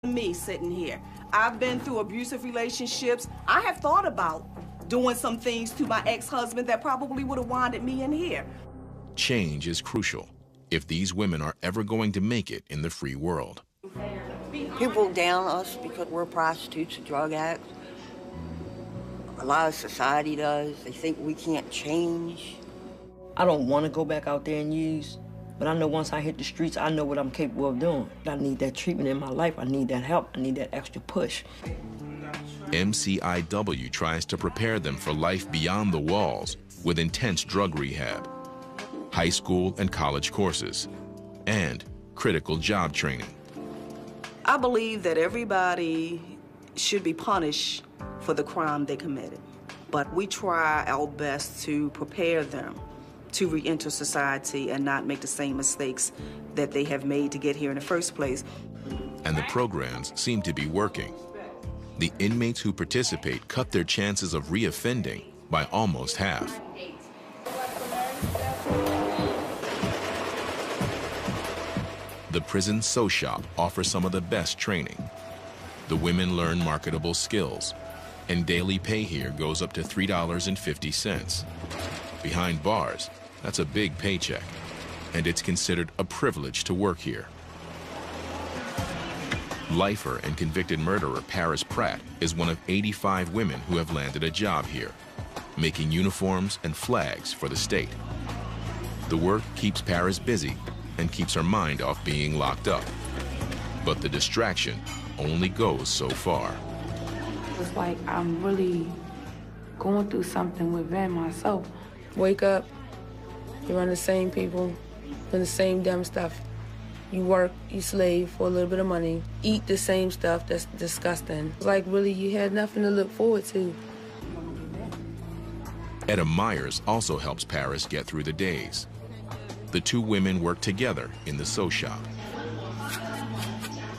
Me sitting here, I've been through abusive relationships. I have thought about doing some things to my ex-husband that probably would have winded me in here. Change is crucial if these women are ever going to make it in the free world. People down us because we're prostitutes and drug addicts. A lot of society does. They think we can't change. I don't want to go back out there and use, but I know once I hit the streets, I know what I'm capable of doing. I need that treatment in my life. I need that help. I need that extra push. MCIW tries to prepare them for life beyond the walls with intense drug rehab, high school and college courses, and critical job training. I believe that everybody should be punished for the crime they committed, but we try our best to prepare them to re-enter society and not make the same mistakes that they have made to get here in the first place. And the programs seem to be working. The inmates who participate cut their chances of reoffending by almost half. The prison sew shop offers some of the best training. The women learn marketable skills, and daily pay here goes up to $3.50. Behind bars, that's a big paycheck, and it's considered a privilege to work here. Lifer and convicted murderer Paris Pratt is one of 85 women who have landed a job here, making uniforms and flags for the state. The work keeps Paris busy and keeps her mind off being locked up. But the distraction only goes so far. It's like I'm really going through something within myself. Wake up, you're around the same people, doing the same dumb stuff. You work, you slave for a little bit of money, eat the same stuff that's disgusting. It's like really you had nothing to look forward to. Etta Myers also helps Paris get through the days. The two women work together in the sew shop.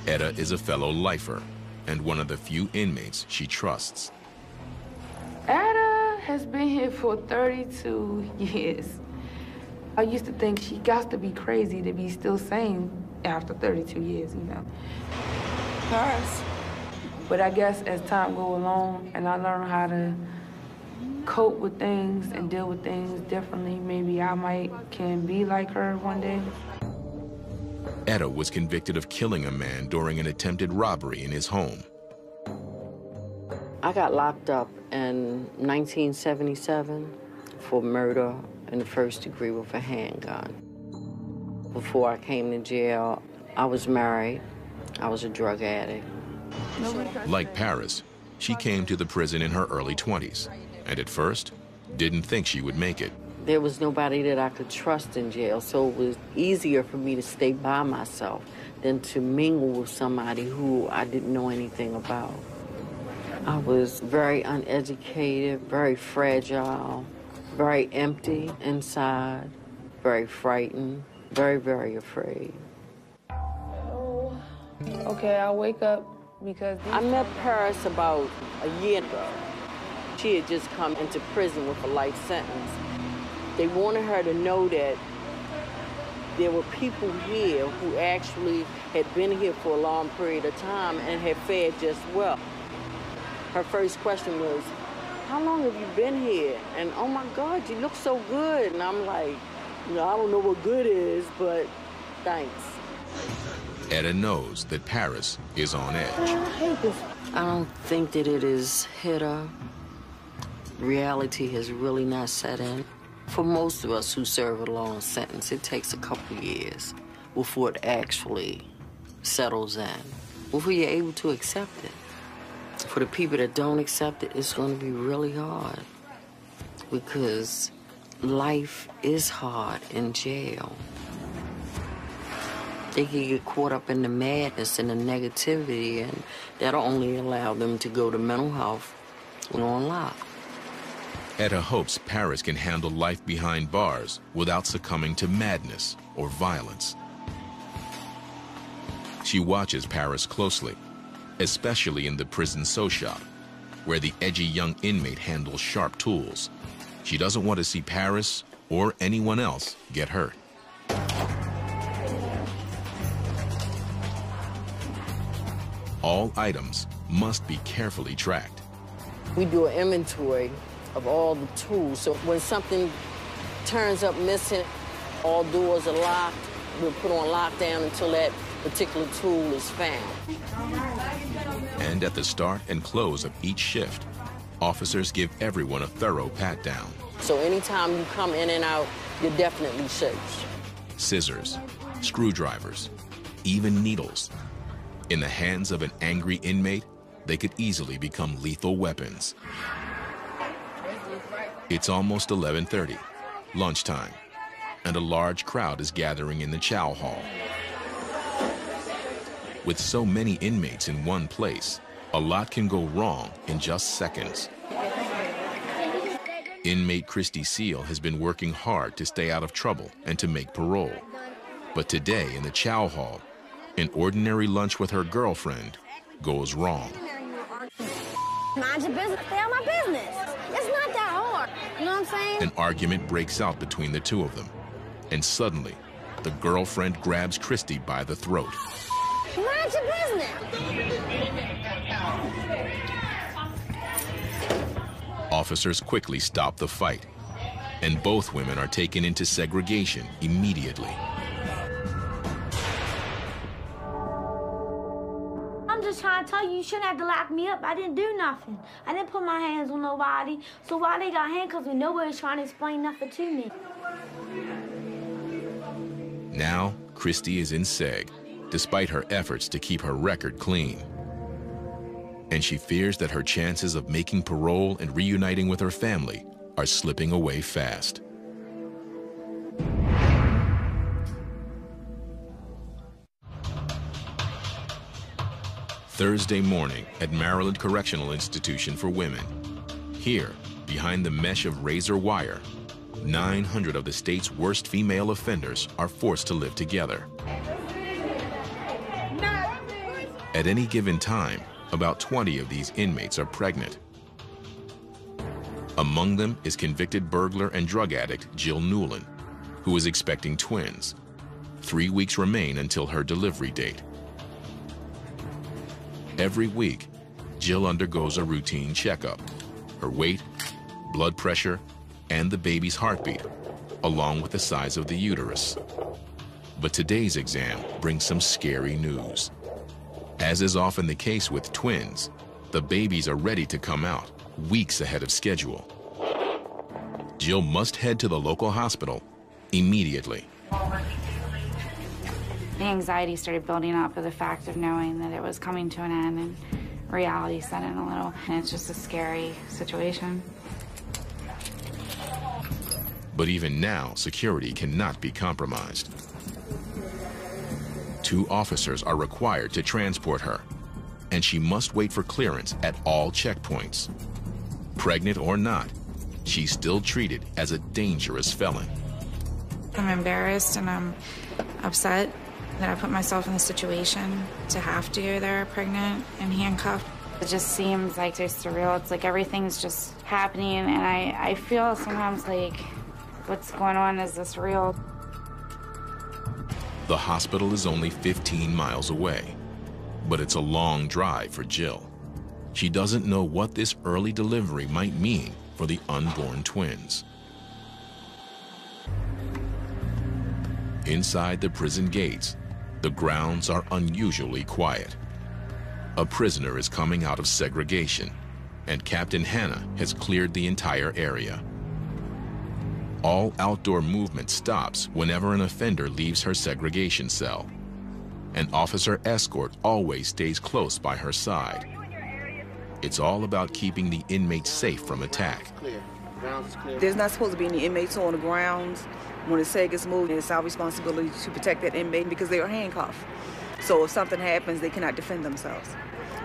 Etta is a fellow lifer and one of the few inmates she trusts. Etta has been here for 32 years. I used to think she got to be crazy to be still sane after 32 years, you know. Paris. But I guess as time goes along and I learn how to cope with things and deal with things differently, maybe I can be like her one day. Etta was convicted of killing a man during an attempted robbery in his home. I got locked up in 1977 for murder in the first degree with a handgun. Before I came to jail, I was married. I was a drug addict. Like Paris, she came to the prison in her early 20s, and at first, didn't think she would make it. There was nobody that I could trust in jail, so it was easier for me to stay by myself than to mingle with somebody who I didn't know anything about. I was very uneducated, very fragile, very empty inside, very frightened, very, very afraid. Oh, okay, I'll wake up because... I met Paris about a year ago. She had just come into prison with a life sentence. They wanted her to know that there were people here who actually had been here for a long period of time and had fared just well. Her first question was, how long have you been here? And oh my God, you look so good. And I'm like, you know, I don't know what good is, but thanks. Etta knows that Paris is on edge. I hate this. I don't think that it has hit her. Reality has really not set in. For most of us who serve a long sentence, it takes a couple years before it actually settles in, before you're able to accept it. For the people that don't accept it, it's going to be really hard because life is hard in jail. They can get caught up in the madness and the negativity, and that'll only allow them to go to mental health and on lock. Etta hopes Paris can handle life behind bars without succumbing to madness or violence. She watches Paris closely, especially in the prison sew shop, where the edgy young inmate handles sharp tools. She doesn't want to see Paris or anyone else get hurt. All items must be carefully tracked. We do an inventory of all the tools, so when something turns up missing, all doors are locked, we'll put on lockdown until that particular tool is found. And at the start and close of each shift, officers give everyone a thorough pat-down. So anytime you come in and out, you're definitely searched. Scissors, screwdrivers, even needles. In the hands of an angry inmate, they could easily become lethal weapons. It's almost 11:30, lunchtime, and a large crowd is gathering in the chow hall. With so many inmates in one place, a lot can go wrong in just seconds. Inmate Christy Seal has been working hard to stay out of trouble and to make parole. But today in the chow hall, an ordinary lunch with her girlfriend goes wrong. Mind your business, stay out my business. It's not that hard, you know what I'm saying? An argument breaks out between the two of them, and suddenly, the girlfriend grabs Christy by the throat. Mind your business. Officers quickly stop the fight, and both women are taken into segregation immediately. I'm just trying to tell you, you shouldn't have to lock me up. I didn't do nothing. I didn't put my hands on nobody. So why they got handcuffs when nobody's trying to explain nothing to me? Now, Christy is in seg, despite her efforts to keep her record clean. And she fears that her chances of making parole and reuniting with her family are slipping away fast. Thursday morning at Maryland Correctional Institution for Women. Here, behind the mesh of razor wire, 900 of the state's worst female offenders are forced to live together. At any given time, about 20 of these inmates are pregnant. Among them is convicted burglar and drug addict Jill Newland, who is expecting twins. 3 weeks remain until her delivery date. Every week, Jill undergoes a routine checkup. Her weight, blood pressure, and the baby's heartbeat, along with the size of the uterus. But today's exam brings some scary news. As is often the case with twins, the babies are ready to come out weeks ahead of schedule. Jill must head to the local hospital immediately. The anxiety started building up with the fact of knowing that it was coming to an end, and reality set in a little, and it's just a scary situation. But even now, security cannot be compromised. 2 officers are required to transport her, and she must wait for clearance at all checkpoints. Pregnant or not, she's still treated as a dangerous felon. I'm embarrassed and I'm upset that I put myself in the situation to have to go there pregnant and handcuffed. It just seems like it's surreal. It's like everything's just happening, and I feel sometimes like, what's going on? Is this real? The hospital is only 15 miles away, but it's a long drive for Jill. She doesn't know what this early delivery might mean for the unborn twins. Inside the prison gates, the grounds are unusually quiet. A prisoner is coming out of segregation, and Captain Hannah has cleared the entire area. All outdoor movement stops whenever an offender leaves her segregation cell. An officer escort always stays close by her side. It's all about keeping the inmates safe from attack. There's not supposed to be any inmates on the grounds. When the seg gets moved, it's our responsibility to protect that inmate because they are handcuffed. So if something happens, they cannot defend themselves.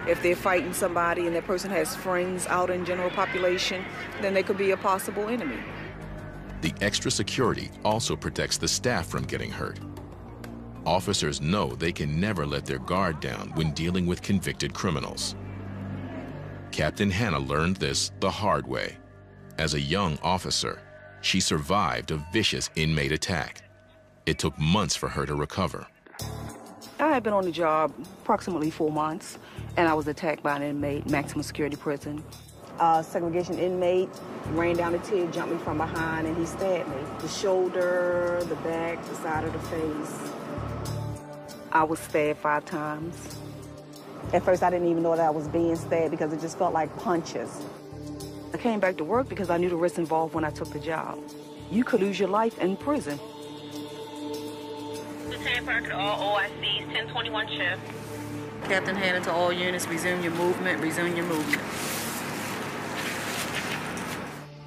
If they're fighting somebody and that person has friends out in general population, then they could be a possible enemy. The extra security also protects the staff from getting hurt. Officers know they can never let their guard down when dealing with convicted criminals. Captain Hannah learned this the hard way. As a young officer, she survived a vicious inmate attack. It took months for her to recover. I had been on the job approximately 4 months, and I was attacked by an inmate, maximum security prison. Segregation inmate ran down the tier, jumped me from behind, and he stabbed me. The shoulder, the back, the side of the face. I was stabbed 5 times. At first, I didn't even know that I was being stabbed because it just felt like punches. I came back to work because I knew the risks involved when I took the job. You could lose your life in prison. Lieutenant Parker to all OICs, 1021 shift. Captain Hannah to all units, resume your movement, resume your movement.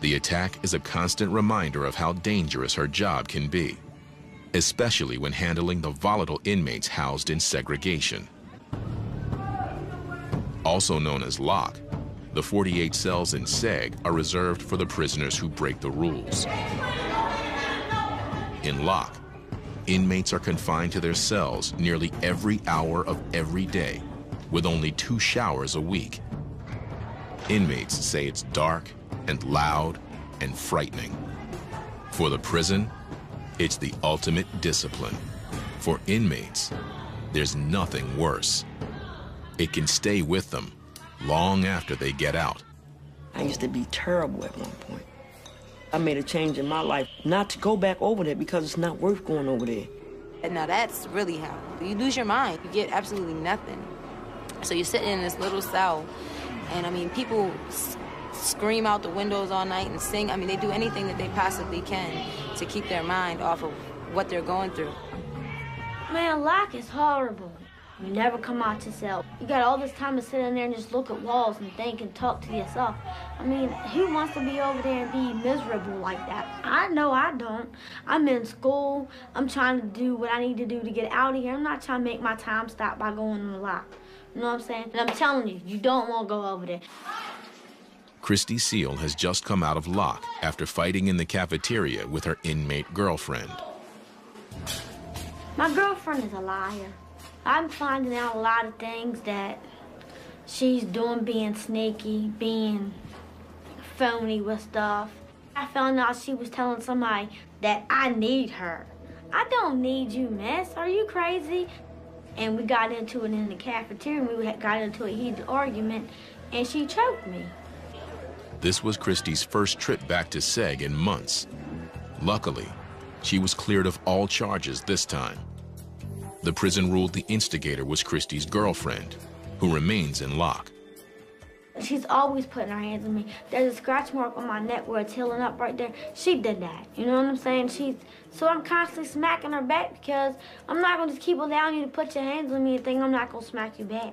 The attack is a constant reminder of how dangerous her job can be, especially when handling the volatile inmates housed in segregation. Also known as lock, the 48 cells in seg are reserved for the prisoners who break the rules. In lock, inmates are confined to their cells nearly every hour of every day, with only 2 showers a week. Inmates say it's dark and loud and frightening. For the prison, it's the ultimate discipline. For inmates, there's nothing worse. It can stay with them long after they get out. I used to be terrible at one point. I made a change in my life not to go back over there because it's not worth going over there. And now that's really how you lose your mind. You get absolutely nothing. So you're sitting in this little cell, and I mean, people scream out the windows all night and sing. I mean, they do anything that they possibly can to keep their mind off of what they're going through. Man, lock is horrible. You never come out your cell. You got all this time to sit in there and just look at walls and think and talk to yourself. I mean, who wants to be over there and be miserable like that? I know I don't. I'm in school. I'm trying to do what I need to do to get out of here. I'm not trying to make my time stop by going on the lock. You know what I'm saying? And I'm telling you, you don't want to go over there. Christy Seal has just come out of lock after fighting in the cafeteria with her inmate girlfriend. My girlfriend is a liar. I'm finding out a lot of things that she's doing, being sneaky, being phony with stuff. I found out she was telling somebody that I need her. I don't need you, miss. Are you crazy? And we got into it in the cafeteria, and we got into a heated argument, and she choked me. This was Christy's first trip back to seg in months. Luckily, she was cleared of all charges this time. The prison ruled the instigator was Christy's girlfriend, who remains in lock. She's always putting her hands on me. There's a scratch mark on my neck where it's healing up right there. She did that. You know what I'm saying? So I'm constantly smacking her back because I'm not going to just keep allowing you to put your hands on me and think I'm not going to smack you back.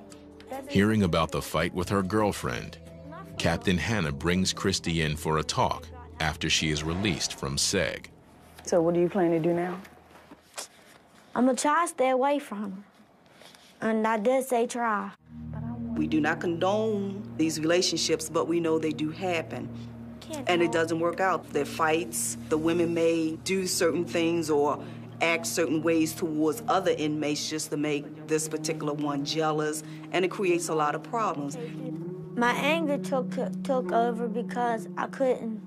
Hearing about the fight with her girlfriend, Captain Hannah brings Christy in for a talk after she is released from seg. So what do you plan to do now? I'm going to try to stay away from her. And I did say try. We do not condone these relationships, but we know they do happen. And it doesn't work out. There are fights. The women may do certain things or act certain ways towards other inmates just to make this particular one jealous, and it creates a lot of problems. My anger took over because I couldn't.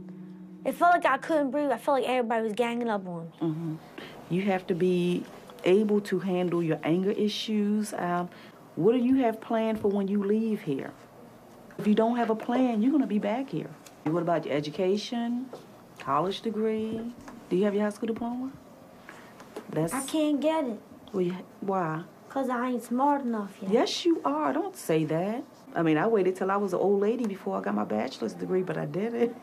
It felt like I couldn't breathe. I felt like everybody was ganging up on me. Mm-hmm. You have to be able to handle your anger issues. What do you have planned for when you leave here? If you don't have a plan, you're going to be back here. What about your education, college degree? Do you have your high school diploma? I can't get it. Well, why? Because I ain't smart enough yet. Yes, you are. Don't say that. I mean, I waited till I was an old lady before I got my bachelor's degree, but I did it.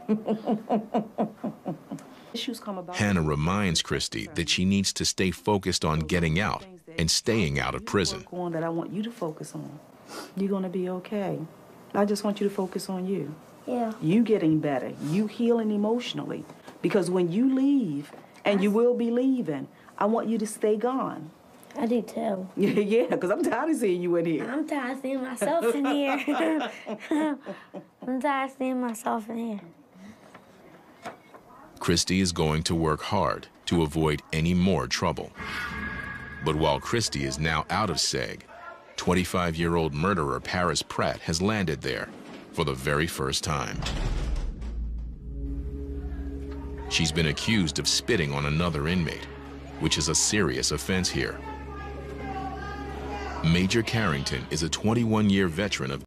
Issues come about. Hannah reminds Christy that she needs to stay focused on getting out and staying out of prison. One that I want you to focus on. You're going to be okay. I just want you to focus on you. Yeah. You getting better. You healing emotionally. Because when you leave, and you will be leaving, I want you to stay gone. I do too. Yeah, because I'm tired of seeing you in here. I'm tired of seeing myself in here. I'm tired of seeing myself in here. Christy is going to work hard to avoid any more trouble. But while Christy is now out of seg, 25-year-old murderer Paris Pratt has landed there for the very first time. She's been accused of spitting on another inmate, which is a serious offense here. Major Carrington is a 21-year veteran of